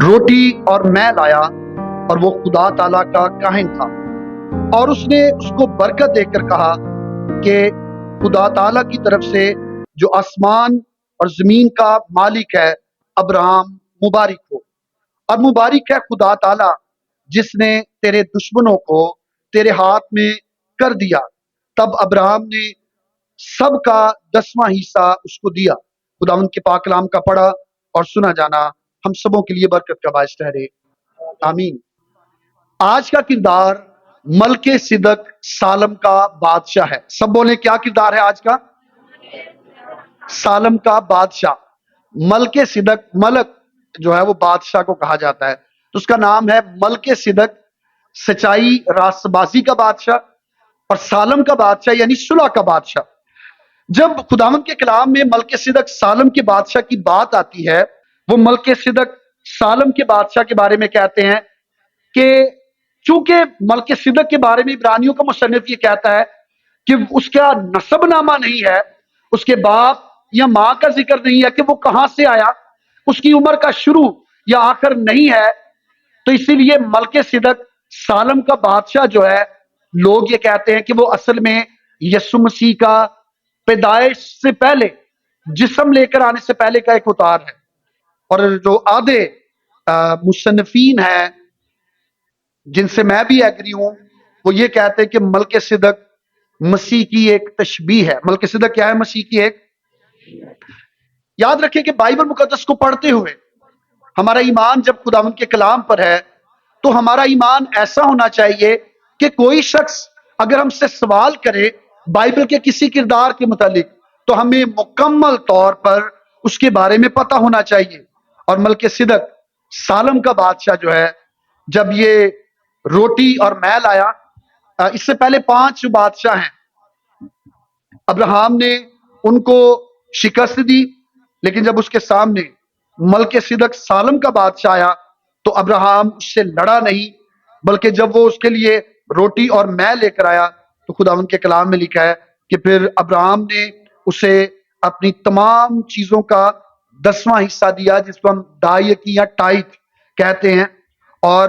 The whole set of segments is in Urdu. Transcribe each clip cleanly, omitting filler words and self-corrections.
روٹی اور میں لایا اور وہ خدا تعالیٰ کا کاہن تھا، اور اس نے اس کو برکت دے کر کہا کہ خدا تعالیٰ کی طرف سے جو آسمان اور زمین کا مالک ہے ابراہم مبارک ہو، اور مبارک ہے خدا تعالیٰ جس نے تیرے دشمنوں کو تیرے ہاتھ میں کر دیا۔ تب ابراہم نے سب کا 10واں حصہ اس کو دیا۔ خداوند کے پاک کلام کا پڑھا اور سنا جانا ہم سبوں کے لیے برکت کا باعث ٹھہرے، آمین۔ آج کا کردار ملک صدق سالم کا بادشاہ ہے۔ سب بولیں کیا کردار ہے آج کا؟ سالم کا بادشاہ۔ ملک صدق، ملک جو ہے وہ بادشاہ کو کہا جاتا ہے، تو اس کا نام ہے ملک صدق، سچائی راست بازی کا بادشاہ، اور سالم کا بادشاہ یعنی صلح کا بادشاہ۔ جب خداوند کے کلام میں ملک صدق سالم کے بادشاہ کی بات آتی ہے، وہ ملک صدق سالم کے بادشاہ کے بارے میں کہتے ہیں کہ چونکہ ملک صدق کے بارے میں عبرانیوں کا مصنف یہ کہتا ہے کہ اس کا نسب نامہ نہیں ہے، اس کے باپ یا ماں کا ذکر نہیں ہے کہ وہ کہاں سے آیا، اس کی عمر کا شروع یا آخر نہیں ہے، تو اسی لیے ملک صدق سالم کا بادشاہ جو ہے، لوگ یہ کہتے ہیں کہ وہ اصل میں یسوع مسیح کا پیدائش سے پہلے، جسم لے کر آنے سے پہلے کا ایک اتار ہے۔ اور جو آدھے مصنفین ہیں جن سے میں بھی ایگری ہوں، وہ یہ کہتے ہیں کہ ملک صدق مسیح کی ایک تشبیہ ہے۔ ملک صدق کیا ہے؟ مسیح کی ایک۔ یاد رکھیں کہ بائبل مقدس کو پڑھتے ہوئے ہمارا ایمان جب خداوند کے کلام پر ہے تو ہمارا ایمان ایسا ہونا چاہیے کہ کوئی شخص اگر ہم سے سوال کرے بائبل کے کسی کردار کے متعلق تو ہمیں مکمل طور پر اس کے بارے میں پتہ ہونا چاہیے۔ اور ملک صدق سالم کا بادشاہ جو ہے، جب یہ روٹی اور میں لایا، اس سے پہلے 5 بادشاہ ہیں، ابراہم نے ان کو شکست دی، لیکن جب اس کے سامنے ملک صدق سالم کا بادشاہ آیا تو ابراہم اس سے لڑا نہیں، بلکہ جب وہ اس کے لیے روٹی اور میں لے کر آیا تو خداوند کے کلام میں لکھا ہے کہ پھر ابراہم نے اسے اپنی تمام چیزوں کا 10واں حصہ دیا، جس کو ہم دائیکی یا ٹائٹ کہتے ہیں۔ اور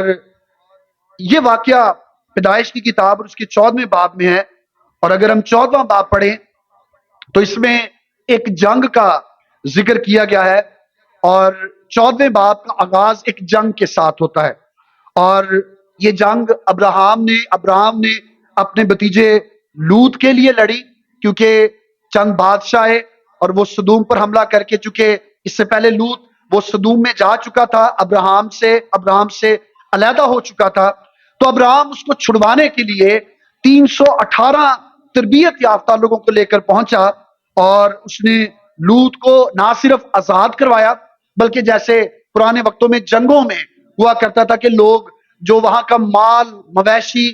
یہ واقعہ پیدائش کی کتاب اور اس کے 14ویں باب میں ہے، اور اگر ہم 14واں باب پڑھیں تو اس میں ایک جنگ کا ذکر کیا گیا ہے، اور 14ویں باب کا آغاز ایک جنگ کے ساتھ ہوتا ہے، اور یہ جنگ ابراہم نے اپنے بھتیجے لوط کے لیے لڑی، کیونکہ چند بادشاہ آئے اور وہ سدوم پر حملہ کر کے، چونکہ اس سے پہلے لوط وہ سدوم میں جا چکا تھا، ابراہم سے علیحدہ ہو چکا تھا، تو ابراہم اس کو چھڑوانے کے لیے 318 تربیت یافتہ لوگوں کو لے کر پہنچا، اور اس نے لوط کو نہ صرف آزاد کروایا بلکہ جیسے پرانے وقتوں میں جنگوں میں ہوا کرتا تھا کہ لوگ جو وہاں کا مال مویشی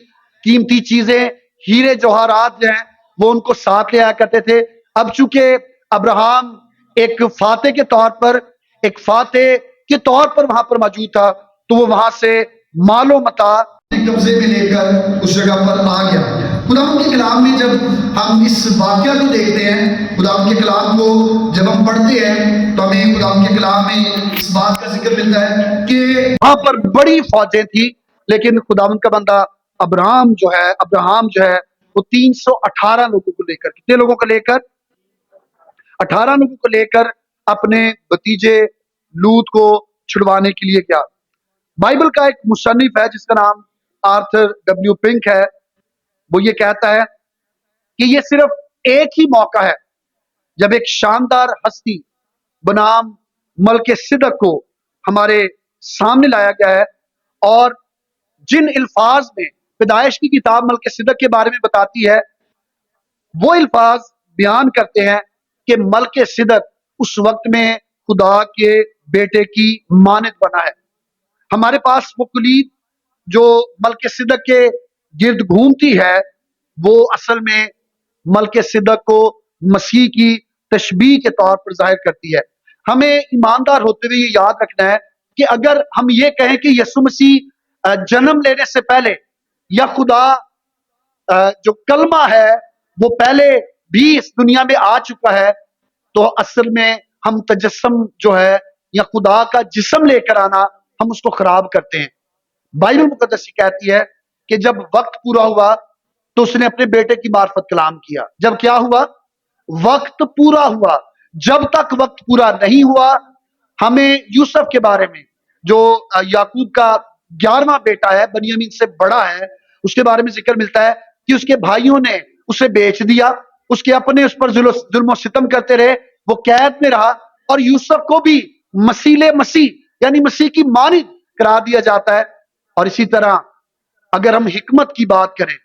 قیمتی چیزیں ہیرے جوہرات جو ہیں وہ ان کو ساتھ لے آیا کرتے تھے، اب چونکہ ابراہم ایک فاتح کے طور پر وہاں پر موجود تھا تو وہ وہاں سے مال و متاع قبضے میں لے کر اس جگہ پر آ گیا۔ خداوند کے کلام میں جب ہم اس واقعہ کو دیکھتے ہیں، خداوند کے کلام کو جب ہم پڑھتے ہیں تو ہمیں خداوند کے کلام میں اس بات کا ذکر ملتا ہے کہ وہاں پر بڑی فوجیں تھی، لیکن خداوند کا بندہ ابراہم جو ہے وہ 318 لوگوں کو لے کر، کتنے لوگوں کو لے کر؟ 18 لوگوں کو لے کر اپنے بھتیجے لوط کو چھڑوانے کے لیے گیا۔ بائبل کا ایک مصنف ہے جس کا نام آرتھر ڈبلیو پنک ہے، وہ یہ کہتا ہے کہ یہ صرف ایک ہی موقع ہے جب ایک شاندار ہستی بنام ملک صدق کو ہمارے سامنے لایا گیا ہے، اور جن الفاظ میں پیدائش کی کتاب ملک صدق کے بارے میں بتاتی ہے، وہ الفاظ بیان کرتے ہیں کہ ملک صدق اس وقت میں خدا کے بیٹے کی مانند بنا ہے۔ ہمارے پاس وہ کلید جو ملک صدق کے گرد گھومتی ہے، وہ اصل میں ملک صدق کو مسیح کی تشبیہ کے طور پر ظاہر کرتی ہے۔ ہمیں ایماندار ہوتے ہوئے یہ یاد رکھنا ہے کہ اگر ہم یہ کہیں کہ یسوع مسیح جنم لینے سے پہلے یا خدا جو کلمہ ہے وہ پہلے بھی اس دنیا میں آ چکا ہے، تو اصل میں ہم تجسم جو ہے یا خدا کا جسم لے کر آنا ہم اس کو خراب کرتے ہیں۔ بائبل مقدس یہ کہتی ہے کہ جب وقت پورا ہوا تو اس نے اپنے بیٹے کی معرفت کلام کیا۔ جب کیا ہوا؟ وقت پورا ہوا۔ جب تک وقت پورا نہیں ہوا، ہمیں یوسف کے بارے میں، جو یعقوب کا 11واں بیٹا ہے، بنیامین سے بڑا ہے، اس کے بارے میں ذکر ملتا ہے کہ اس کے بھائیوں نے اسے بیچ دیا، اس کے اپنے اس پر ظلم و ستم کرتے رہے، وہ قید میں رہا، اور یوسف کو بھی مسیل مسیح یعنی مسیح کی مانند کرا دیا جاتا ہے۔ اور اسی طرح اگر ہم حکمت کی بات کریں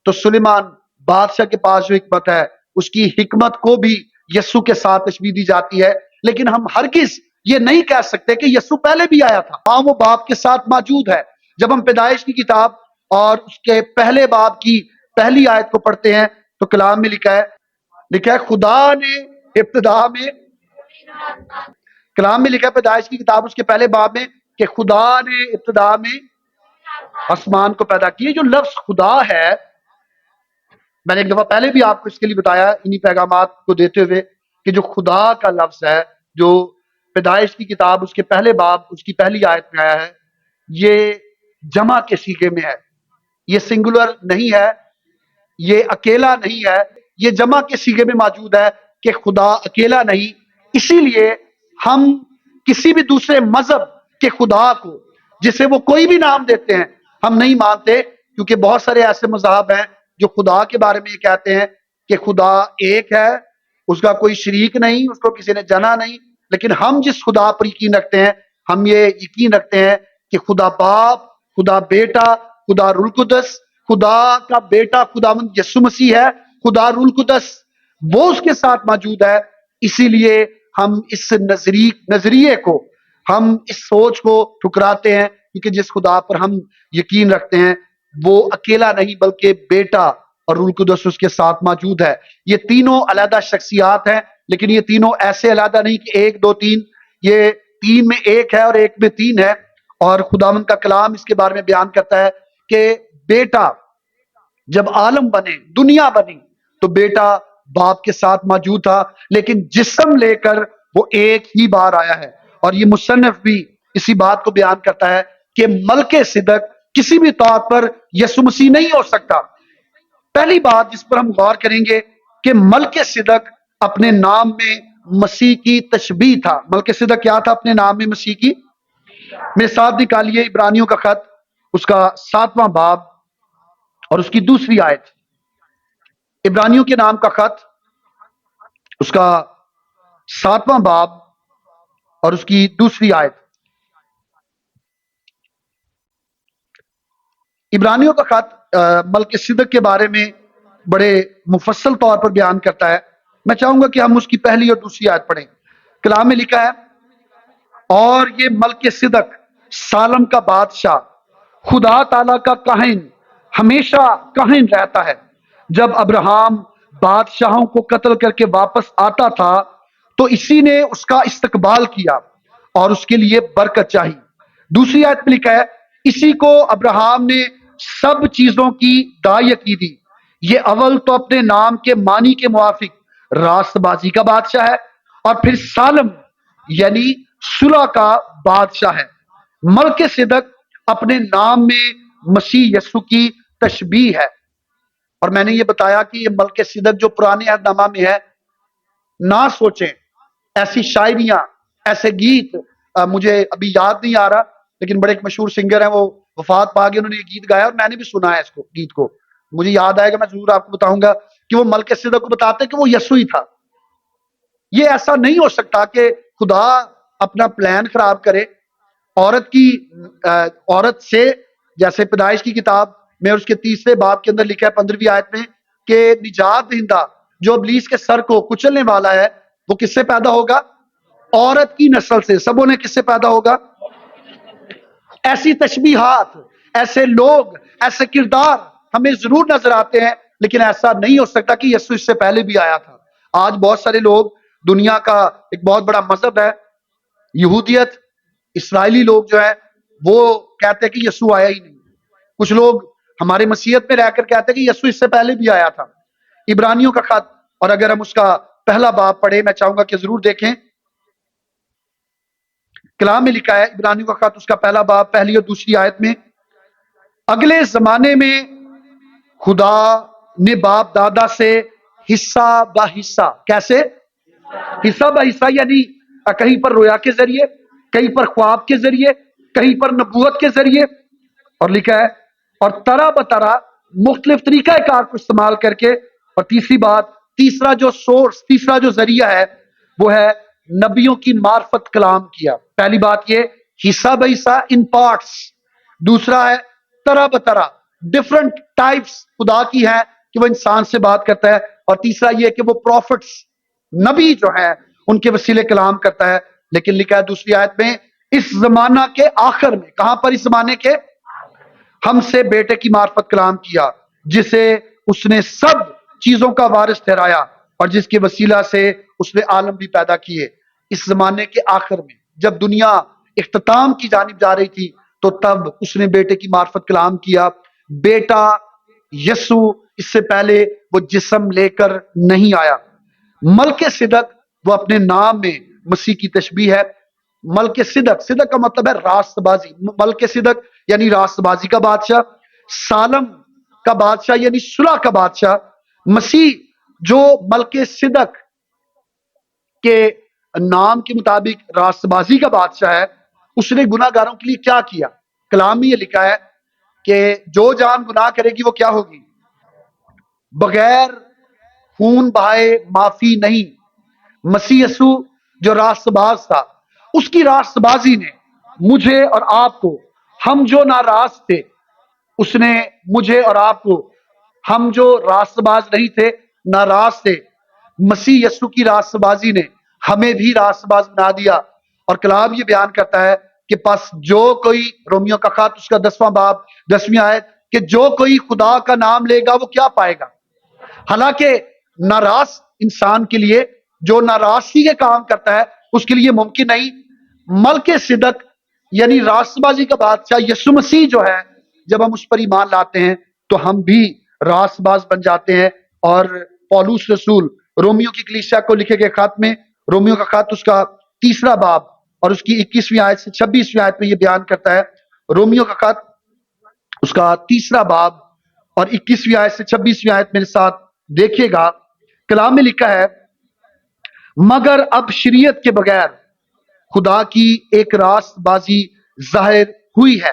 تو سلیمان بادشاہ کے پاس جو حکمت ہے، اس کی حکمت کو بھی یسوع کے ساتھ تشبیہ دی جاتی ہے، لیکن ہم ہرگز یہ نہیں کہہ سکتے کہ یسوع پہلے بھی آیا تھا۔ ہاں، وہ باپ کے ساتھ موجود ہے۔ جب ہم پیدائش کی کتاب اور اس کے پہلے باب کی پہلی آیت کو پڑھتے ہیں تو کلام میں لکھا ہے خدا نے ابتدا میں، کلام میں لکھا ہے پیدائش کی کتاب اس کے پہلے باب میں کہ خدا نے ابتدا میں آسمان کو پیدا کیا۔ جو لفظ خدا ہے، میں نے ایک دفعہ پہلے بھی آپ کو اس کے لیے بتایا انہی پیغامات کو دیتے ہوئے کہ جو خدا کا لفظ ہے، جو پیدائش کی کتاب اس کے پہلے باب اس کی پہلی آیت میں آیا ہے، یہ جمع کے صیغے میں ہے، یہ سنگولر نہیں ہے، یہ اکیلا نہیں ہے، یہ جمع کے صیغے میں موجود ہے کہ خدا اکیلا نہیں۔ اسی لیے ہم کسی بھی دوسرے مذہب کے خدا کو، جسے وہ کوئی بھی نام دیتے ہیں، ہم نہیں مانتے، کیونکہ بہت سارے ایسے مذاہب ہیں جو خدا کے بارے میں یہ کہتے ہیں کہ خدا ایک ہے، اس کا کوئی شریک نہیں، اس کو کسی نے جنا نہیں۔ لیکن ہم جس خدا پر یقین رکھتے ہیں، ہم یہ یقین رکھتے ہیں کہ خدا باپ، خدا بیٹا، خدا روح القدس، خدا کا بیٹا خداوند یسوع مسیح ہے، خدا روح القدس وہ اس کے ساتھ موجود ہے۔ اسی لیے ہم اس نظریے کو، ہم اس سوچ کو ٹھکراتے ہیں، کیونکہ جس خدا پر ہم یقین رکھتے ہیں وہ اکیلا نہیں بلکہ بیٹا اور روح القدس اس کے ساتھ موجود ہے۔ یہ تینوں علیحدہ شخصیات ہیں، لیکن یہ تینوں ایسے علیحدہ نہیں کہ ایک دو تین، یہ تین میں ایک ہے اور ایک میں تین ہے۔ اور خداوند کا کلام اس کے بارے میں بیان کرتا ہے کہ بیٹا جب عالم بنے، دنیا بنی، تو بیٹا باپ کے ساتھ موجود تھا، لیکن جسم لے کر وہ ایک ہی بار آیا ہے۔ اور یہ مصنف بھی اسی بات کو بیان کرتا ہے کہ ملک صدق کسی بھی طور پر یسوع مسیح نہیں ہو سکتا۔ پہلی بات جس پر ہم غور کریں گے کہ ملک صدق اپنے نام میں مسیح کی تشبیہ تھا۔ ملک صدق کیا تھا اپنے نام میں مسیح کی؟ میرے ساتھ نکالیے عبرانیوں کا خط، اس کا 7واں باب اور اس کی دوسری آیت۔ عبرانیوں کے نام کا خط، اس کا 7واں باب اور اس کی دوسری آیت۔ عبرانیوں کا خط ملک صدق کے بارے میں بڑے مفصل طور پر بیان کرتا ہے۔ میں چاہوں گا کہ ہم اس کی پہلی اور دوسری آیت پڑھیں۔ کلام میں لکھا ہے، اور یہ ملک صدق سالم کا بادشاہ، خدا تعالیٰ کا کاہن، ہمیشہ کاہن رہتا ہے۔ جب ابراہم بادشاہوں کو قتل کر کے واپس آتا تھا تو اسی نے اس کا استقبال کیا اور اس کے لیے برکت چاہی۔ دوسری آیت میں لکھا ہے، اسی کو ابراہم نے سب چیزوں کی داعیہ کی دی۔ یہ اول تو اپنے نام کے معنی کے موافق راست بازی کا بادشاہ ہے، اور پھر سالم یعنی صلح کا بادشاہ ہے۔ ملک صدق اپنے نام میں مسیح یسوع کی تشبیہ ہے۔ اور میں نے یہ بتایا کہ یہ ملک صدق جو پرانے عہد نامہ میں ہے، نہ سوچیں ایسی شاعریاں، ایسے گیت، مجھے ابھی یاد نہیں آ رہا، لیکن بڑے ایک مشہور سنگر ہیں، وہ وفات پا گئے، انہوں نے یہ گیت گایا اور میں نے بھی سنا ہے اس کو، گیت کو مجھے یاد آئے گا، میں ضرور آپ کو بتاؤں گا کہ وہ ملک صدق کو بتاتے ہیں کہ وہ یسوع ہی تھا۔ یہ ایسا نہیں ہو سکتا کہ خدا اپنا پلان خراب کرے عورت سے، جیسے پیدائش کی کتاب میں اس کے 3 باب کے اندر لکھا ہے 15ویں آیت میں کہ نجات دہندہ جو ابلیس کے سر کو کچلنے والا ہے وہ کس سے پیدا ہوگا؟ عورت کی نسل سے۔ سبوں نے کس سے پیدا ہوگا؟ ایسی تشبیہات، ایسے لوگ، ایسے کردار ہمیں ضرور نظر آتے ہیں، لیکن ایسا نہیں ہو سکتا کہ یسوع اس سے پہلے بھی آیا تھا۔ آج بہت سارے لوگ، دنیا کا ایک بہت بڑا مذہب ہے یہودیت، اسرائیلی لوگ جو ہیں وہ کہتے ہیں کہ یسوع آیا ہی نہیں۔ کچھ لوگ ہمارے مسیحیت میں رہ کر کہتے ہیں کہ یسوع اس سے پہلے بھی آیا تھا۔ عبرانیوں کا خط، اور اگر ہم اس کا پہلا باب پڑھیں، میں چاہوں گا کہ ضرور دیکھیں۔ کلام میں لکھا ہے عبرانیوں کا خط اس کا پہلا باب پہلی اور دوسری آیت میں، اگلے زمانے میں خدا نے باپ دادا سے حصہ بہ حصہ، کیسے حصہ بہ حصہ، یعنی کہیں پر رویا کے ذریعے، کہیں پر خواب کے ذریعے، کہیں پر نبوت کے ذریعے، اور لکھا ہے اور طرح بطرح مختلف طریقہ کار کو استعمال کر کے، اور تیسری بات، تیسرا جو سورس، تیسرا جو ذریعہ ہے وہ ہے نبیوں کی معرفت کلام کیا۔ پہلی بات یہ حصہ بہ حصہ ان پارٹس، دوسرا ہے طرح بطرح ڈفرنٹ ٹائپس خدا کی ہے کہ وہ انسان سے بات کرتا ہے، اور تیسرا یہ کہ وہ پروفٹس نبی جو ہیں ان کے وسیلے کلام کرتا ہے۔ لیکن لکھا ہے دوسری آیت میں اس زمانہ کے آخر میں، کہاں پر؟ اس زمانے کے ہم سے بیٹے کی معرفت کلام کیا، جسے اس نے سب چیزوں کا وارث ٹھہرایا اور جس کے وسیلہ سے اس نے عالم بھی پیدا کیے۔ اس زمانے کے آخر میں جب دنیا اختتام کی جانب جا رہی تھی تو تب اس نے بیٹے کی معرفت کلام کیا۔ بیٹا یسوع اس سے پہلے وہ جسم لے کر نہیں آیا۔ ملک صدق وہ اپنے نام میں مسیح کی تشبیہ ہے۔ ملک صدق، صدق کا مطلب ہے راست بازی، ملک صدق یعنی راست بازی کا بادشاہ، سالم کا بادشاہ یعنی صلح کا بادشاہ۔ مسیح جو ملک صدق کے نام کے مطابق راست بازی کا بادشاہ ہے، اس نے گناہ گاروں کے لیے کیا کیا؟ کلام میں یہ لکھا ہے کہ جو جان گناہ کرے گی وہ کیا ہوگی؟ بغیر خون بہائے معافی نہیں۔ مسیح یسوع جو راست باز تھا، اس کی راست بازی نے مجھے اور آپ کو، ہم جو ناراض تھے، اس نے مجھے اور آپ کو، ہم جو راست باز نہیں تھے، ناراض تھے، مسیح یسوع کی راست بازی نے ہمیں بھی راست باز بنا دیا۔ اور کلام یہ بیان کرتا ہے کہ پس جو کوئی، رومیو کا خط اس کا 10واں باب 10ویں آیت، کہ جو کوئی خدا کا نام لے گا وہ کیا پائے گا؟ حالانکہ ناراض انسان کے لیے جو ناراضی کے کام کرتا ہے اس کے لیے ممکن نہیں۔ ملک صدق یعنی راست بازی کا بادشاہ یسوع مسیح جو ہے، جب ہم اس پر ایمان لاتے ہیں تو ہم بھی راست باز بن جاتے ہیں۔ اور پولس رسول رومیو کی کلیسیا کو لکھے گئے خط میں، رومیو کا خط اس کا 3 باب اور اس کی 21ویں آیت سے 26ویں آیت میں یہ بیان کرتا ہے، رومیو کا خط اس کا 3 باب اور 21ویں آیت سے 26ویں آیت میرے ساتھ دیکھیے گا۔ کلام میں لکھا ہے مگر اب شریعت کے بغیر خدا کی ایک راست بازی ظاہر ہوئی ہے،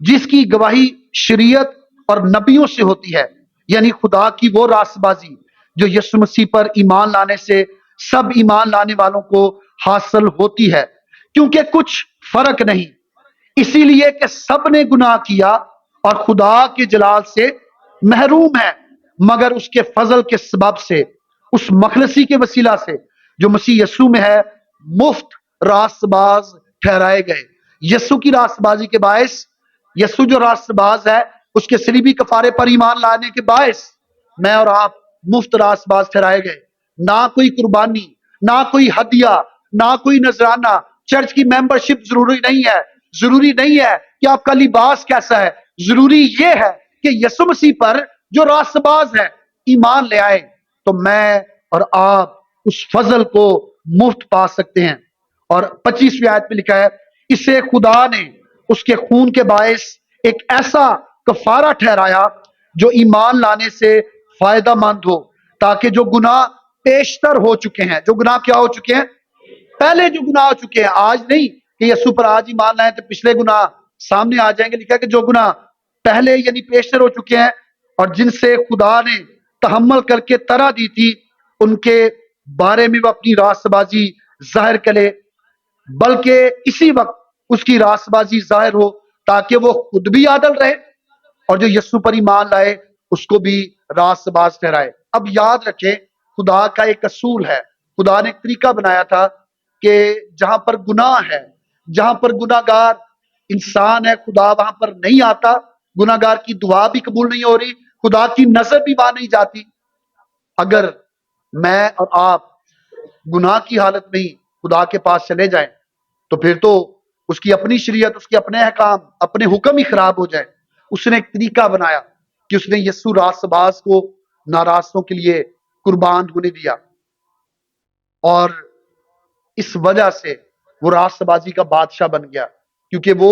جس کی گواہی شریعت اور نبیوں سے ہوتی ہے، یعنی خدا کی وہ راست بازی جو یسوع مسیح پر ایمان لانے سے سب ایمان لانے والوں کو حاصل ہوتی ہے، کیونکہ کچھ فرق نہیں، اسی لیے کہ سب نے گناہ کیا اور خدا کے جلال سے محروم ہے، مگر اس کے فضل کے سبب سے، اس مخلصی کے وسیلہ سے جو مسیح یسوع میں ہے، مفت راست باز ٹھہرائے گئے۔ یسوع کی راست بازی کے باعث، یسوع جو راست باز ہے، اس کے صلیبی کفارے پر ایمان لانے کے باعث میں اور آپ مفت راست باز ٹھہرائے گئے۔ نہ کوئی قربانی، نہ کوئی ہدیہ، نہ کوئی نذرانہ، چرچ کی ممبرشپ ضروری نہیں ہے، ضروری نہیں ہے کہ آپ کا لباس کیسا ہے، ضروری یہ ہے کہ یسوع مسیح پر جو راست باز ہے ایمان لے آئے تو میں اور آپ اس فضل کو مفت پا سکتے ہیں۔ اور 25ویں آیت میں لکھا ہے اسے خدا نے اس کے خون کے باعث ایک ایسا کفارہ ٹھہرایا جو ایمان لانے سے فائدہ مند ہو، تاکہ جو گناہ پیشتر ہو چکے ہیں، جو گناہ کیا ہو چکے ہیں؟ پہلے جو گناہ ہو چکے ہیں، آج نہیں کہ یسوع پر آج ایمان لائیں تو پچھلے گناہ سامنے آ جائیں گے۔ لکھا ہے کہ جو گناہ پہلے یعنی پیشتر ہو چکے ہیں اور جن سے خدا نے تحمل کر کے طرح دی تھی، ان کے بارے میں وہ اپنی راست بازی ظاہر کرے، بلکہ اسی وقت اس کی راست بازی ظاہر ہو تاکہ وہ خود بھی عادل رہے اور جو یسوع پر ایمان لائے اس کو بھی راست باز ٹھہرائے۔ اب یاد رکھیں خدا کا ایک اصول ہے، خدا نے ایک طریقہ بنایا تھا کہ جہاں پر گناہ ہے، جہاں پر گناہ گار انسان ہے، خدا وہاں پر نہیں آتا، گناہ گار کی دعا بھی قبول نہیں ہو رہی، خدا کی نظر بھی وہاں نہیں جاتی۔ اگر میں اور آپ گناہ کی حالت میں ہی خدا کے پاس چلے جائیں تو پھر تو اس کی اپنی شریعت، اس کے اپنے احکام، اپنے حکم ہی خراب ہو جائیں۔ اس نے ایک طریقہ بنایا کہ اس نے یسوع راست باز کو ناراستوں کے لیے قربان ہونے دیا، اور اس وجہ سے وہ راست بازی کا بادشاہ بن گیا، کیونکہ وہ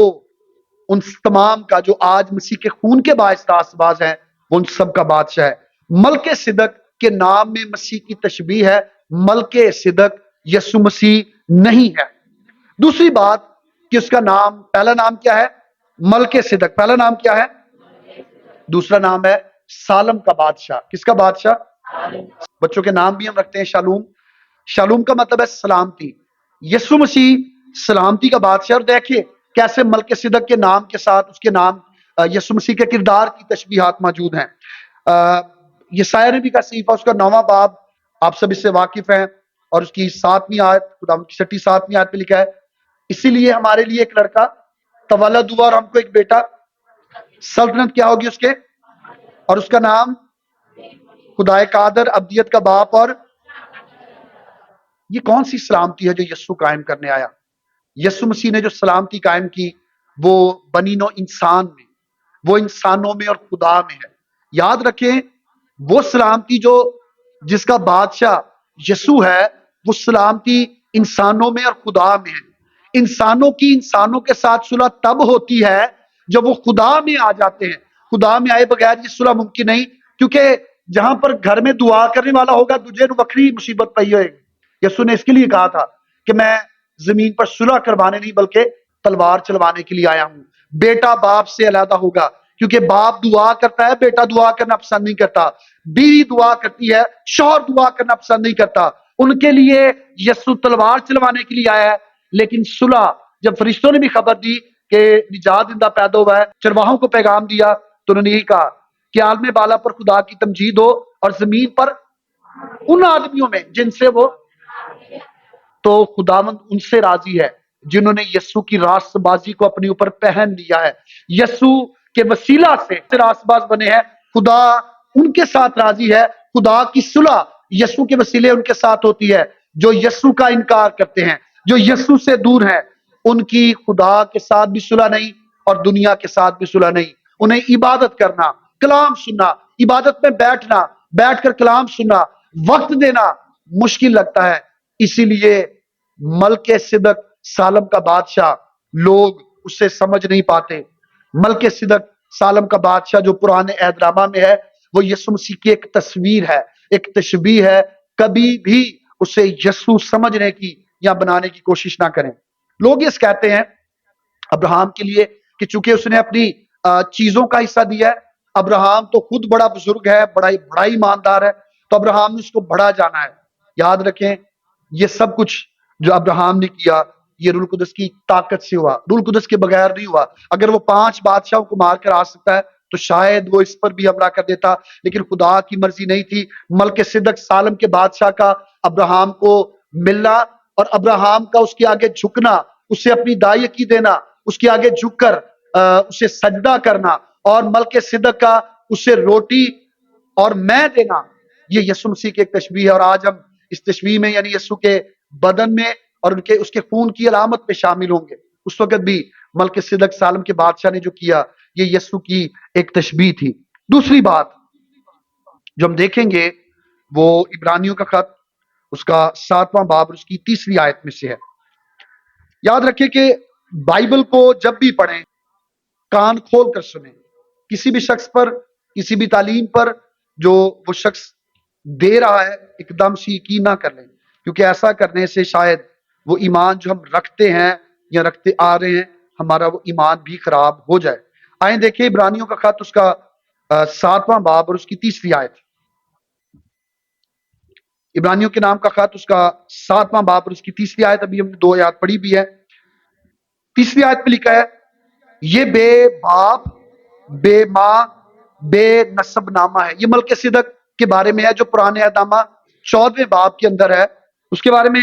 ان تمام کا جو آج مسیح کے خون کے باعث راست باز ہیں، وہ ان سب کا بادشاہ ہے۔ ملک صدق کے نام میں مسیح کی تشبیہ ہے، ملک صدق یسوع مسیح نہیں ہے۔ دوسری بات کہ اس کا نام، پہلا نام کیا ہے؟ ملک صدق۔ پہلا نام کیا ہے؟ دوسرا نام ہے سالم کا بادشاہ۔ کس کا بادشاہ؟ بچوں کے نام بھی ہم رکھتے ہیں شالوم۔ شالوم کا مطلب ہے سلامتی۔ یسوع مسیح سلامتی کا بادشاہ، اور دیکھیے کیسے ملک صدق کے نام کے ساتھ اس کے نام یسوع مسیح کے کردار کی تشبیہات موجود ہیں۔ یسایہ نبی کا صحیفہ اس کا 9واں باب، آپ سب اس سے واقف ہیں، اور اس کی 7ویں آیت، خدا کی 6 7ویں آیت پہ لکھا ہے، اسی لیے ہمارے لیے ایک لڑکا تولد ہوا اور ہم کو ایک بیٹا، سلطنت کیا ہوگی اس کے، اور اس کا نام خدائے قادر، ابدیت کا باپ۔ اور یہ کون سی سلامتی ہے جو یسوع قائم کرنے آیا؟ یسوع مسیح نے جو سلامتی قائم کی وہ بنی نوع انسان میں، وہ انسانوں میں اور خدا میں ہے۔ یاد رکھیں وہ سلامتی جو جس کا بادشاہ یسوع ہے، وہ سلامتی انسانوں میں اور خدا میں ہے۔ انسانوں کی انسانوں کے ساتھ صلح تب ہوتی ہے جب وہ خدا میں آ جاتے ہیں۔ خدا میں آئے بغیر یہ صلح ممکن نہیں، کیونکہ جہاں پر گھر میں دعا کرنے والا ہوگا دوجے نو وکری مصیبت پئی ہوئے گی۔ یسوع نے اس کے لیے کہا تھا کہ میں زمین پر صلح کروانے نہیں بلکہ تلوار چلوانے کے لیے آیا ہوں۔ بیٹا باپ سے علیحدہ ہوگا، کیونکہ باپ دعا کرتا ہے، بیٹا دعا کرنا پسند نہیں کرتا، بیوی دعا کرتی ہے، شوہر دعا کرنا پسند نہیں کرتا۔ ان کے لیے یسوع تلوار چلوانے کے لیے آیا ہے، لیکن صلح جب فرشتوں نے بھی خبر دی کہ نجات دہندہ پیدا ہوا ہے، چرواہوں کو پیغام دیا، تو انہوں نے یہی کہا کہ عالم بالا پر خدا کی تمجید ہو اور زمین پر ان آدمیوں میں جن سے وہ، تو خداوند ان سے راضی ہے جنہوں نے یسوع کی راست بازی کو اپنے اوپر پہن لیا ہے، یسوع کے وسیلہ سے راست باز بنے ہیں۔ خدا ان کے ساتھ راضی ہے، خدا کی صلح یسوع کے وسیلے ان کے ساتھ ہوتی ہے۔ جو یسوع کا انکار کرتے ہیں، جو یسوع سے دور ہیں، ان کی خدا کے ساتھ بھی صلح نہیں اور دنیا کے ساتھ بھی صلح نہیں۔ انہیں عبادت کرنا، کلام سننا، عبادت میں بیٹھنا، بیٹھ کر کلام سننا، وقت دینا مشکل لگتا ہے۔ اسی لیے ملک صدق سالم کا بادشاہ لوگ اسے سمجھ نہیں پاتے۔ ملک صدق سالم کا بادشاہ جو پرانے عہد نامہ میں ہے، وہ یسوع مسیح کی ایک تصویر ہے، ایک تشبیہ ہے۔ کبھی بھی اسے یسوع سمجھنے کی یا بنانے کی کوشش نہ کریں۔ لوگ یہ کہتے ہیں ابراہم کے لیے کہ چونکہ اس نے اپنی چیزوں کا حصہ دیا ہے، ابراہم تو خود بڑا بزرگ ہے، بڑا ایماندار ہے، تو ابراہم نے اس کو بڑا جانا ہے۔ یاد رکھیں یہ سب کچھ جو ابراہم نے کیا یہ روح القدس کی طاقت سے ہوا، روح القدس کے بغیر نہیں ہوا۔ اگر وہ 5 بادشاہوں کو مار کر آ سکتا ہے تو شاید وہ اس پر بھی حملہ کر دیتا، لیکن خدا کی مرضی نہیں تھی۔ ملک صدق سالم کے بادشاہ کا ابراہم کو ملنا اور ابراہم کا اس کے آگے جھکنا، اسے اپنی دائی کی دینا، اس کے آگے جھک کر اسے سجدہ کرنا، اور ملک صدق کا اسے روٹی اور میں دینا، یہ یسوع مسیح کی ایک تشبیہ ہے۔ اور آج ہم اس تشبیہ میں یعنی یسوع کے بدن میں اور اس کے خون کی علامت میں شامل ہوں گے۔ اس وقت بھی ملک صدق سالم کے بادشاہ نے جو کیا یہ یسوع کی ایک تشبیہ تھی۔ دوسری بات جو ہم دیکھیں گے وہ عبرانیوں کا خط اس کا 7واں باب اس کی 3 آیت میں سے ہے۔ یاد رکھیں کہ بائبل کو جب بھی پڑھیں کان کھول کر سنیں، کسی بھی شخص پر، کسی بھی تعلیم پر جو وہ شخص دے رہا ہے ایک دم سے یقین نہ کر لیں، کیونکہ ایسا کرنے سے شاید وہ ایمان جو ہم رکھتے ہیں یا رکھتے آ رہے ہیں ہمارا وہ ایمان بھی خراب ہو جائے۔ آئیں دیکھیں عبرانیوں کا خط اس کا 7واں باب اور اس کی 3 آیت۔ عبرانیوں کے نام کا خط اس کا 7واں باب اور اس کی 3 آیت، ابھی ہم نے 2 آیات پڑھی بھی ہے۔ 3 آیت پہ لکھا ہے یہ بے باپ بے ماں بے نسب نامہ ہے۔ یہ ملک صدق کے بارے میں ہے جو پرانے عہد نامہ 14ویں باب کے اندر ہے۔ اس کے بارے میں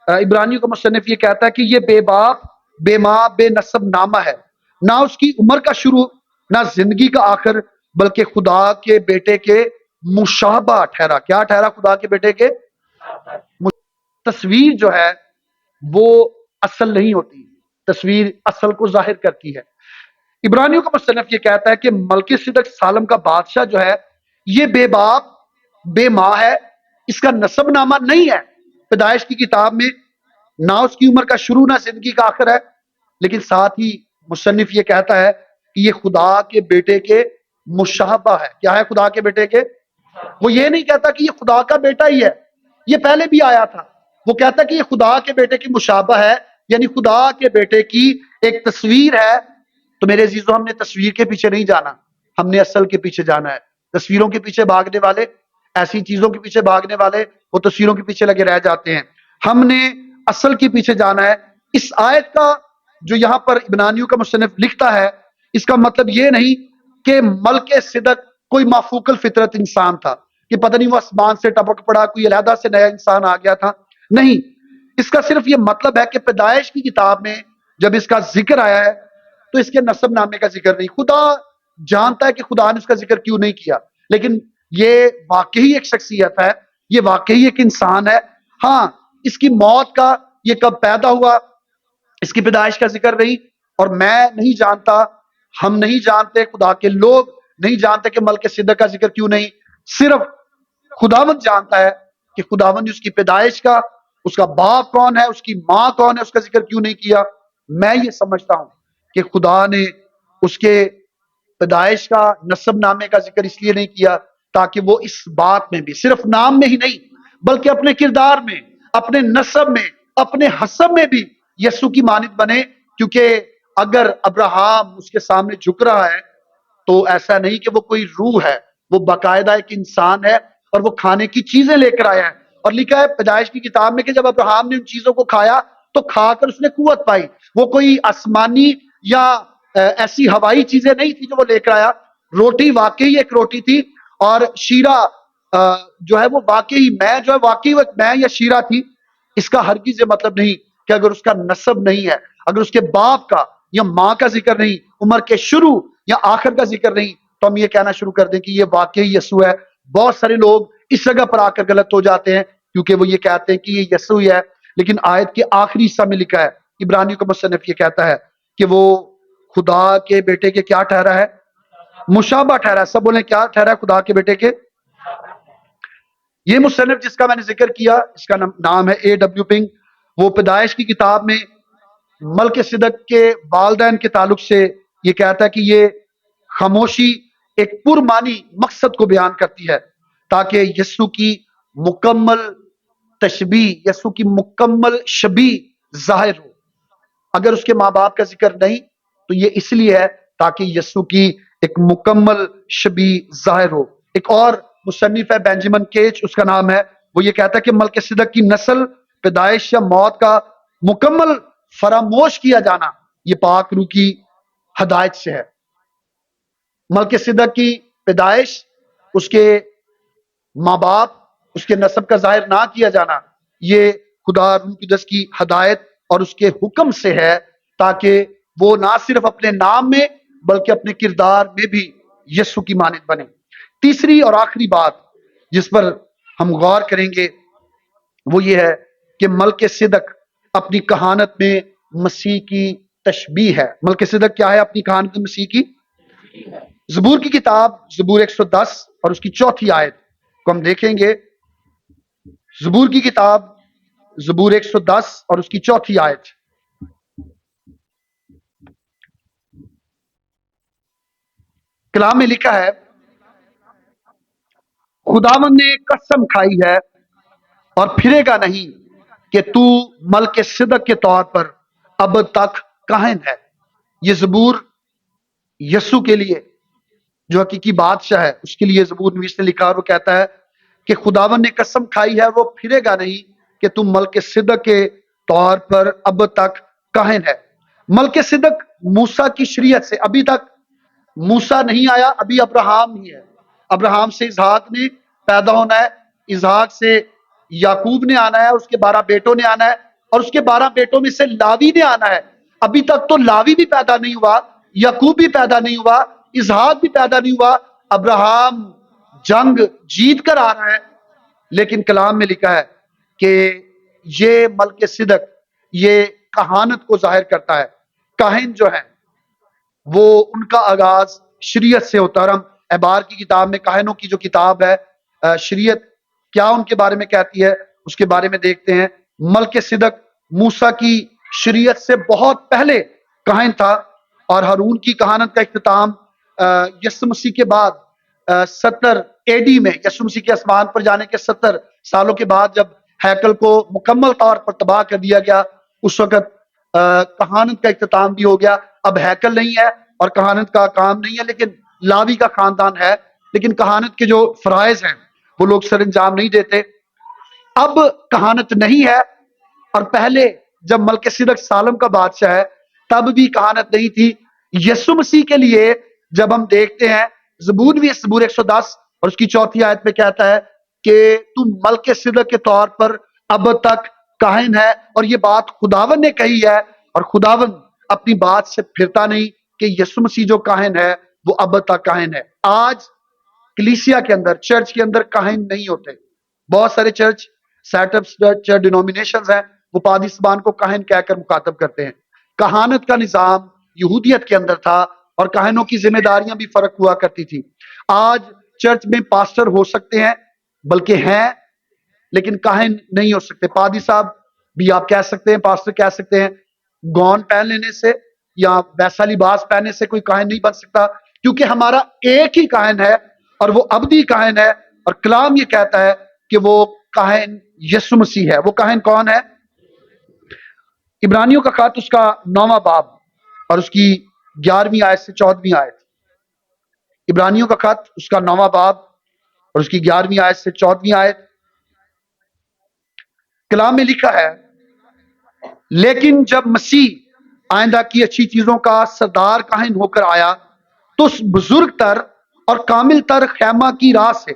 عبرانیوں کا مصنف یہ کہتا ہے کہ یہ بے باپ بے ماں بے نسب نامہ ہے، نہ اس کی عمر کا شروع نہ زندگی کا آخر، بلکہ خدا کے بیٹے کے مشابہ ٹھہرا۔ کیا ٹھہرا؟ خدا کے بیٹے کے تصویر جو ہے وہ اصل نہیں ہوتی، تصویر اصل کو ظاہر کرتی ہے۔ عبرانیوں کا مصنف یہ کہتا ہے کہ ملک صدق سالم کا بادشاہ جو ہے یہ بے باپ بے ماں ہے، اس کا نسب نامہ نہیں ہے۔ پیدائش کی کتاب میں نہ اس کی عمر کا شروع نہ زندگی کا آخر ہے، لیکن ساتھ ہی مصنف یہ کہتا ہے کہ یہ خدا کے بیٹے کے مشابہ ہے۔ کیا ہے خدا کے بیٹے کے؟ وہ یہ نہیں کہتا کہ یہ خدا کا بیٹا ہی ہے، یہ پہلے بھی آیا تھا۔ وہ کہتا کہ یہ خدا کے بیٹے کی مشابہ ہے، یعنی خدا کے بیٹے کی ایک تصویر ہے۔ تو میرے عزیزو، ہم نے تصویر کے پیچھے نہیں جانا، ہم نے اصل کے پیچھے جانا ہے۔ تصویروں کے پیچھے بھاگنے والے، ایسی چیزوں کے پیچھے بھاگنے والے، وہ تصویروں کے پیچھے لگے رہ جاتے ہیں۔ ہم نے اصل کے پیچھے جانا ہے۔ اس آیت کا جو یہاں پر عبرانیوں کا مصنف لکھتا ہے، اس کا مطلب یہ نہیں کہ ملک صدق کوئی مافوق الفطرت انسان تھا، کہ پتہ نہیں وہ آسمان سے ٹپک پڑا، کوئی علیحدہ سے نیا انسان آ گیا تھا، نہیں۔ اس کا صرف یہ مطلب ہے کہ پیدائش کی کتاب میں جب اس کا ذکر آیا ہے تو اس کے نسب نامے کا ذکر نہیں۔ خدا جانتا ہے کہ خدا نے اس کا ذکر کیوں نہیں کیا، لیکن یہ واقعی ایک شخصیت ہے، یہ واقعی ایک انسان ہے۔ ہاں، اس کی موت کا، یہ کب پیدا ہوا، اس کی پیدائش کا ذکر نہیں، اور میں نہیں جانتا، ہم نہیں جانتے، خدا کے لوگ نہیں جانتے کہ ملک صدق کا ذکر کیوں نہیں۔ صرف خداوند جانتا ہے کہ خداوند نے اس کی پیدائش کا، اس کا باپ کون ہے، اس کی ماں کون ہے، اس کا ذکر کیوں نہیں کیا۔ میں یہ سمجھتا ہوں کہ خدا نے اس کے پیدائش کا، نسب نامے کا ذکر اس لیے نہیں کیا تاکہ وہ اس بات میں بھی، صرف نام میں ہی نہیں بلکہ اپنے کردار میں، اپنے نسب میں، اپنے حسب میں بھی یسوع کی مانند بنے۔ کیونکہ اگر ابراہیم اس کے سامنے جھک رہا ہے تو ایسا نہیں کہ وہ کوئی روح ہے، وہ باقاعدہ ایک انسان ہے، اور وہ کھانے کی چیزیں لے کر آیا ہے۔ اور لکھا ہے پیدائش کی کتاب میں کہ جب ابراہیم نے ان چیزوں کو کھایا تو کھا کر اس نے قوت پائی۔ وہ کوئی آسمانی یا ایسی ہوائی چیزیں نہیں تھی جو وہ لے کر آیا، روٹی واقعی ایک روٹی تھی، اور شیرہ جو ہے وہ واقعی میں، جو ہے واقعی وہ میں یا شیرہ تھی۔ اس کا ہرگز یہ مطلب نہیں کہ اگر اس کا نسب نہیں ہے، اگر اس کے باپ کا یا ماں کا ذکر نہیں، عمر کے شروع یا آخر کا ذکر نہیں، تو ہم یہ کہنا شروع کر دیں کہ یہ واقعی یسوع ہے۔ بہت سارے لوگ اس جگہ پر آ کر غلط ہو جاتے ہیں، کیونکہ وہ یہ کہتے ہیں کہ یہ یسوع ہے، لیکن آیت کے آخری حصہ میں لکھا ہے، عبرانیوں کا مصنف یہ کہتا ہے کہ وہ خدا کے بیٹے کے کیا ٹھہرا ہے؟ مشابہ ٹھہرا ہے۔ سب بولیں کیا ٹھہرا ہے؟ خدا کے بیٹے کے۔ یہ مصنف جس کا میں نے ذکر کیا، اس کا نام ہے اے ڈبلیو پنگ۔ وہ پیدائش کی کتاب میں ملک صدق کے والدین کے تعلق سے یہ کہتا ہے کہ یہ خاموشی ایک پرمانی مقصد کو بیان کرتی ہے تاکہ یسوع کی مکمل تشبیہ، یسوع کی مکمل شبیہ ظاہر ہو۔ اگر اس کے ماں باپ کا ذکر نہیں تو یہ اس لیے ہے تاکہ یسوع کی ایک مکمل شبیہ ظاہر ہو۔ ایک اور مصنف ہے بینجامن کیچ، اس کا نام ہے، وہ یہ کہتا ہے کہ ملک صدق کی نسل، پیدائش یا موت کا مکمل فراموش کیا جانا یہ پاک روح کی ہدایت سے ہے۔ ملک صدق کی پیدائش، اس کے ماں باپ، اس کے نسب کا ظاہر نہ کیا جانا، یہ خدا روح القدس کی ہدایت اور اس کے حکم سے ہے تاکہ وہ نہ صرف اپنے نام میں بلکہ اپنے کردار میں بھی یسوع کی مانند بنے۔ تیسری اور آخری بات جس پر ہم غور کریں گے وہ یہ ہے کہ ملک صدق اپنی کہانت میں مسیح کی تشبیہ ہے۔ ملک صدق کیا ہے؟ اپنی کہانت میں مسیح کی۔ زبور کی کتاب، زبور 110 اور اس کی 4 آیت کو ہم دیکھیں گے۔ زبور کی کتاب، زبور 110 اور اس کی 4 آیت۔ کلام میں لکھا ہے، خداوند نے قسم کھائی ہے اور پھرے گا نہیں کہ تو ملک صدق کے طور پر اب تک کاہن ہے۔ یہ زبور یسوع کے لیے جو حقیقی بادشاہ ہے اس کے لیے زبور نویس نے لکھا، اور وہ کہتا ہے کہ خداوند نے قسم کھائی ہے، وہ پھرے گا نہیں کہ تم ملک صدق کے طور پر اب تک کاہن ہے۔ ملک صدق موسیٰ کی شریعت سے ابھی تک موسیٰ نہیں آیا، ابھی ابراہیم ہی ہے۔ ابراہیم سے اسحاق نے پیدا ہونا ہے، اسحاق سے یعقوب نے آنا ہے، اس کے 12 بیٹوں نے آنا ہے، اور اس کے 12 بیٹوں میں سے لاوی نے آنا ہے۔ ابھی تک تو لاوی بھی پیدا نہیں ہوا، یعقوب بھی پیدا نہیں ہوا، اسحاق بھی پیدا نہیں ہوا۔ ابراہیم جنگ جیت کر آ رہا ہے، لیکن کلام میں لکھا ہے کہ یہ ملک صدق یہ کہانت کو ظاہر کرتا ہے۔ کاہن جو ہیں وہ ان کا آغاز شریعت سے ہوتا ہے، اور ہم احبار کی کتاب میں کاہنوں کی جو کتاب ہے، شریعت کیا ان کے بارے میں کہتی ہے اس کے بارے میں دیکھتے ہیں۔ ملک صدق موسیٰ کی شریعت سے بہت پہلے کاہن تھا، اور ہارون کی کہانت کا اختتام یسوع مسیح کے بعد 70 AD میں، یسوع مسیح کے آسمان پر جانے کے 70 سالوں کے بعد جب ہیکل کو مکمل طور پر تباہ کر دیا گیا، اس وقت کہانت کا اختتام بھی ہو گیا۔ اب ہیکل نہیں ہے اور کہانت کا کام نہیں ہے، لیکن لاوی کا خاندان ہے، لیکن کہانت کے جو فرائض ہیں وہ لوگ سر انجام نہیں دیتے۔ اب کہانت نہیں ہے، اور پہلے جب ملکیسیدک سالم کا بادشاہ ہے تب بھی کہانت نہیں تھی۔ یسوع مسیح کے لیے جب ہم دیکھتے ہیں، زبور بھی زبور 110 اور اس کی 4 آیت میں کہتا ہے کہ تو ملکیسیدک کے طور پر اب تک کاہن ہے، اور یہ بات خداوند نے کہی ہے، اور خداوند اپنی بات سے پھرتا نہیں کہ یسوع مسیح جو کاہن ہے وہ اب تک کاہن ہے۔ آج کلیسیا کے اندر، چرچ کے اندر کاہن نہیں ہوتے۔ بہت سارے church set ups, church denominations ہیں، وہ پادری صاحبان کو کاہن کہہ کر مخاطب کرتے ہیں۔ کہانت کا نظام یہودیت کے اندر تھا، اور کاہنوں کی ذمہ داریاں بھی فرق ہوا کرتی تھی۔ آج چرچ میں پاسٹر ہو سکتے ہیں، بلکہ ہیں، لیکن کاہن نہیں ہو سکتے۔ پادری صاحب بھی آپ کہہ سکتے ہیں، پاسٹر کہہ سکتے ہیں، گون پہن لینے سے یا ویسا لباس پہننے سے کوئی کاہن نہیں بن سکتا، کیونکہ ہمارا ایک ہی کاہن ہے، اور وہ ابدی کاہن ہے، اور کلام یہ کہتا ہے کہ وہ کاہن یسوع مسیح ہے۔ وہ کاہن کون ہے؟ عبرانیوں کا خط، اس کا 9واں باب اور اس کی 11ویں آیت سے 14ویں آیت۔ عبرانیوں کا خط، اس کا 9واں باب اور اس کی 11ویں آیت سے 14ویں آیت، کلام میں لکھا ہے، لیکن جب مسیح آئندہ کی اچھی چیزوں کا سردار کاہن ہو کر آیا تو اس بزرگ تر اور کامل تر خیمہ کی راہ سے،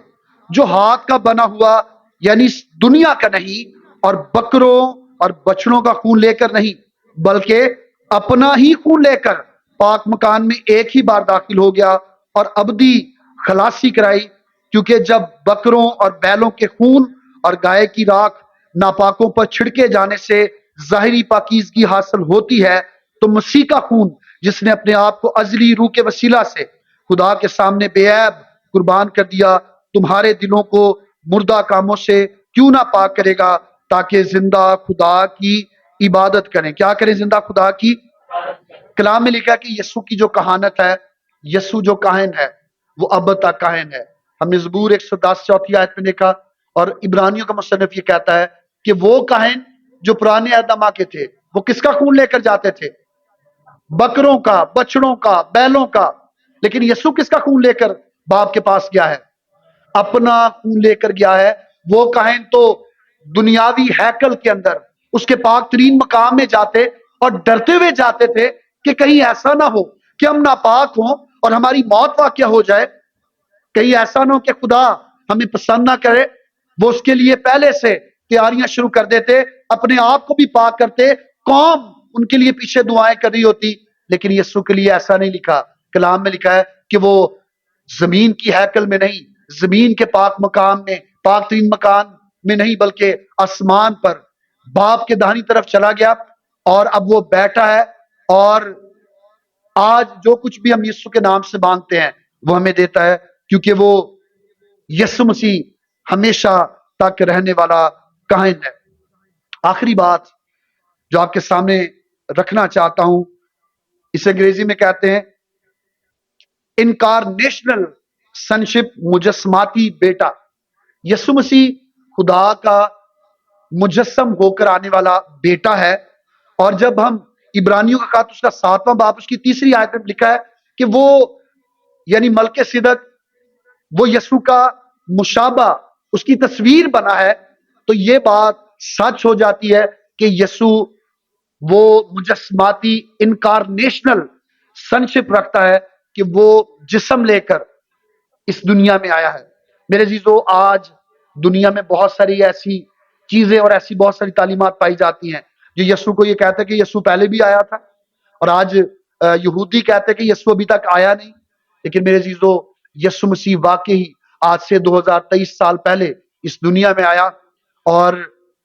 جو ہاتھ کا بنا ہوا یعنی اس دنیا کا نہیں، اور بکروں اور بچڑوں کا خون لے کر نہیں، بلکہ اپنا ہی خون لے کر پاک مکان میں ایک ہی بار داخل ہو گیا اور ابدی خلاصی کرائی، کیونکہ جب بکروں اور بیلوں کے خون اور گائے کی راکھ ناپاکوں پر چھڑکے جانے سے ظاہری پاکیزگی حاصل ہوتی ہے، تو مسیح کا خون جس نے اپنے آپ کو ازلی روح کے وسیلہ سے خدا کے سامنے بے عیب قربان کر دیا، تمہارے دلوں کو مردہ کاموں سے کیوں نہ پاک کرے گا، تاکہ زندہ خدا کی عبادت کریں۔ کیا کریں؟ زندہ خدا کی۔ کلام میں لکھا ہے کہ یسوع کی جو کہانت ہے، یسوع جو کاہن ہے وہ اب تک کاہن ہے۔ ہم نے زبور 110 4 آیت میں دیکھا، اور عبرانیوں کا مصنف یہ کہتا ہے کہ وہ کاہن جو پرانے عہد نامہ کے تھے، وہ کس کا خون لے کر جاتے تھے؟ بکروں کا، بچڑوں کا، بیلوں کا۔ لیکن یسوع کس کا خون لے کر باپ کے پاس گیا ہے؟ اپنا خون لے کر گیا ہے۔ وہ کاہن تو دنیاوی ہیکل کے اندر اس کے پاک ترین مقام میں جاتے اور ڈرتے ہوئے جاتے تھے کہ کہیں ایسا نہ ہو کہ ہم ناپاک ہوں اور ہماری موت واقع ہو جائے، کہیں ایسا نہ ہو کہ خدا ہمیں پسند نہ کرے۔ وہ اس کے لیے پہلے سے تیاریاں شروع کر دیتے، اپنے آپ کو بھی پاک کرتے، قوم ان کے لیے پیچھے دعائیں کر رہی ہوتی۔ لیکن یسوع کے لیے ایسا نہیں لکھا۔ کلام میں لکھا ہے کہ وہ زمین کی ہیکل میں نہیں، زمین کے پاک مقام میں، پاک ترین مکان میں نہیں، بلکہ آسمان پر باپ کے داہنی طرف چلا گیا، اور اب وہ بیٹھا ہے، اور آج جو کچھ بھی ہم یسوع کے نام سے مانگتے ہیں وہ ہمیں دیتا ہے، کیونکہ وہ یسوع مسیح ہمیشہ تک رہنے والا کاہن ہے۔ آخری بات جو آپ کے سامنے رکھنا چاہتا ہوں، اسے انگریزی میں کہتے ہیں انکارنیشنل سنشپ، مجسماتی بیٹا۔ یسوع مسیح خدا کا مجسم ہو کر آنے والا بیٹا ہے، اور جب ہم عبرانیوں کا خط، اس کا 7واں باب اس کی 3 آیت میں لکھا ہے کہ وہ یعنی ملک صدق، وہ یسوع کا مشابہ، اس کی تصویر بنا ہے، تو یہ بات سچ ہو جاتی ہے کہ یسوع وہ مجسماتی انکارنیشنل سنشپ رکھتا ہے، کہ وہ جسم لے کر اس دنیا میں آیا ہے۔ میرے عزیزو، آج دنیا میں بہت ساری ایسی چیزیں اور ایسی بہت ساری تعلیمات پائی جاتی ہیں جو یسوع کو یہ کہتے ہیں کہ یسوع پہلے بھی آیا تھا، اور آج یہودی کہتے ہیں کہ یسوع ابھی تک آیا نہیں۔ لیکن میرے عزیزو، یسوع مسیح واقعی آج سے 2023 سال پہلے اس دنیا میں آیا، اور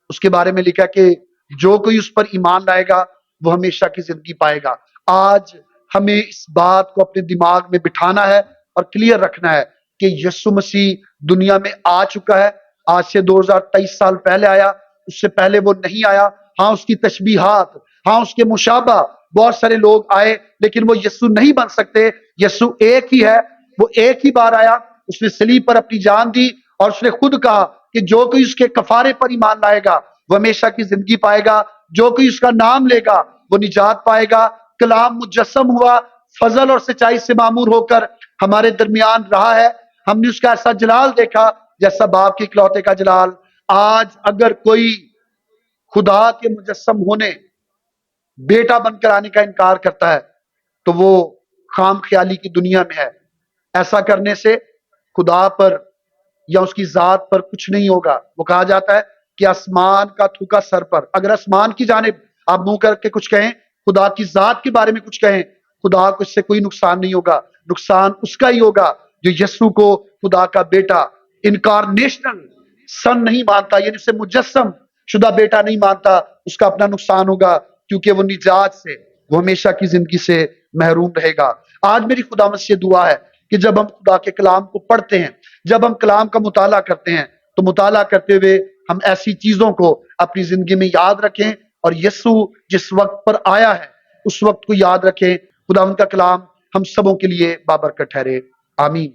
اس کے بارے میں لکھا کہ جو کوئی اس پر ایمان لائے گا وہ ہمیشہ کی زندگی پائے گا۔ آج ہمیں اس بات کو اپنے دماغ میں بٹھانا ہے اور کلیئر رکھنا ہے کہ یسوع مسیح دنیا میں آ چکا ہے، آج سے 2023 سال پہلے آیا، اس سے پہلے وہ نہیں آیا۔ ہاں اس کی تشبیہات، ہاں اس کے مشابہ بہت سارے لوگ آئے، لیکن وہ یسوع نہیں بن سکتے۔ یسوع ایک ہی ہے، وہ ایک ہی بار آیا، اس نے صلیب پر اپنی جان دی، اور اس نے خود کہا کہ جو کوئی اس کے کفارے پر ایمان لائے گا وہ ہمیشہ کی زندگی پائے گا، جو کوئی اس کا نام لے گا وہ نجات پائے گا۔ کلام مجسم ہوا، فضل اور سچائی سے معمور ہو کر ہمارے درمیان رہا ہے۔ ہم نے اس کا ایسا جلال دیکھا جیسا باپ کے اکلوتے کا جلال۔ آج اگر کوئی خدا کے مجسم ہونے، بیٹا بن کر آنے کا انکار کرتا ہے تو وہ خام خیالی کی دنیا میں ہے۔ ایسا کرنے سے خدا پر یا اس کی ذات پر کچھ نہیں ہوگا۔ وہ کہا جاتا ہے کہ آسمان کا تھوکا سر پر۔ اگر آسمان کی جانب آپ منہ کر کے کچھ کہیں، خدا کی ذات کے بارے میں کچھ کہیں، خدا کو اس سے کوئی نقصان نہیں ہوگا۔ نقصان اس کا ہی ہوگا جو یسوع کو خدا کا بیٹا، انکارنیشنل سن نہیں مانتا، یعنی اسے مجسم شدہ بیٹا نہیں مانتا۔ اس کا اپنا نقصان ہوگا، کیونکہ وہ نجات سے، وہ ہمیشہ کی زندگی سے محروم رہے گا۔ آج میری خدا مجھ سے دعا ہے کہ جب ہم خدا کے کلام کو پڑھتے ہیں، جب ہم کلام کا مطالعہ کرتے ہیں، تو مطالعہ کرتے ہوئے ہم ایسی چیزوں کو اپنی زندگی میں یاد رکھیں، اور یسوع جس وقت پر آیا ہے اس وقت کو یاد رکھیں۔ خدا ان کا کلام ہم سبوں کے لیے بابرکت ٹھہرے، آمین۔